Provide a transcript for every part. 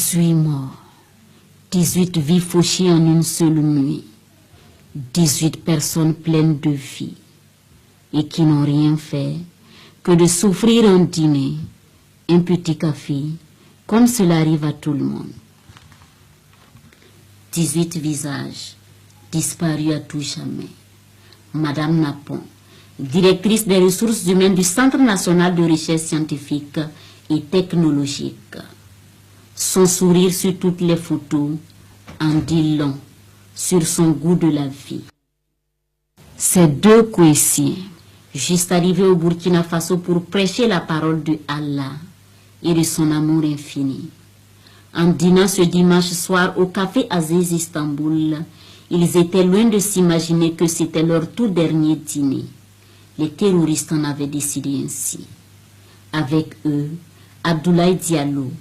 18 morts, 18 vies fauchées en une seule nuit, 18 personnes pleines de vie et qui n'ont rien fait que de s'offrir un dîner, un petit café, comme cela arrive à tout le monde. 18 visages disparus à tout jamais. Madame Napon, directrice des ressources humaines du Centre national de recherche scientifique et technologique. Son sourire sur toutes les photos en dit long sur son goût de la vie. Ces deux Kouessiens, juste arrivés au Burkina Faso pour prêcher la parole de Allah et de son amour infini. En dînant ce dimanche soir au café Aziz Istanbul, ils étaient loin de s'imaginer que c'était leur tout dernier dîner. Les terroristes en avaient décidé ainsi. Avec eux, Abdoulaye Diallo,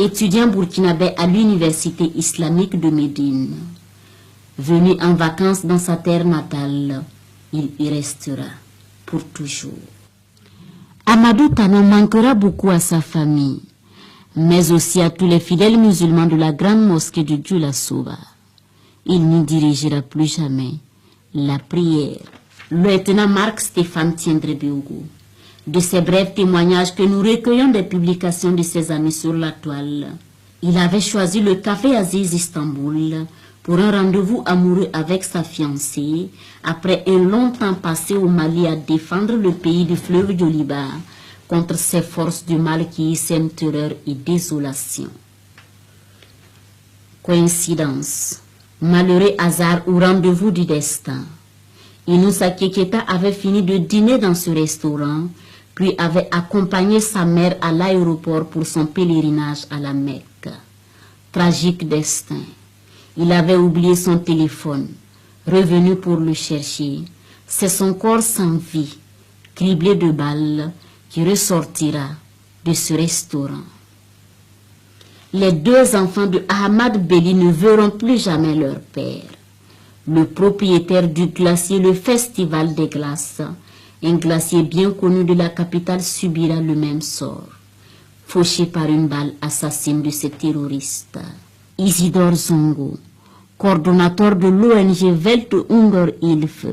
étudiant burkinabé à l'université islamique de Médine. Venu en vacances dans sa terre natale, il y restera pour toujours. Amadou Tano manquera beaucoup à sa famille, mais aussi à tous les fidèles musulmans de la grande mosquée de Dioula Soba. Il n'y dirigera plus jamais la prière. Le lieutenant Marc Stéphane tiendrait Béogo. De ces brefs témoignages que nous recueillons des publications de ses amis sur la toile, il avait choisi le café Aziz Istanbul pour un rendez-vous amoureux avec sa fiancée après un long temps passé au Mali à défendre le pays du fleuve Djoliba contre ces forces du mal qui y sèment terreur et désolation. Coïncidence, malheureux hasard ou rendez-vous du destin. Inoussa Keketa avait fini de dîner dans ce restaurant, puis avait accompagné sa mère à l'aéroport pour son pèlerinage à la Mecque. Tragique destin. Il avait oublié son téléphone, revenu pour le chercher. C'est son corps sans vie, criblé de balles, qui ressortira de ce restaurant. Les deux enfants de Ahmad Beli ne verront plus jamais leur père. Le propriétaire du glacier, le Festival des Glaces, un glacier bien connu de la capitale, subira le même sort, fauché par une balle assassine de ces terroristes. Isidore Zongo, coordonnateur de l'ONG Welthunger Hilfe.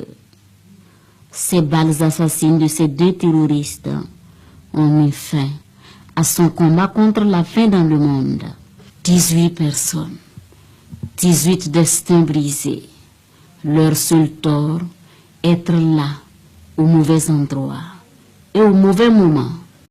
Ces balles assassines de ces deux terroristes ont mis fin à son combat contre la faim dans le monde. 18 personnes, 18 destins brisés. Leur seul tort, être là, au mauvais endroit et au mauvais moment.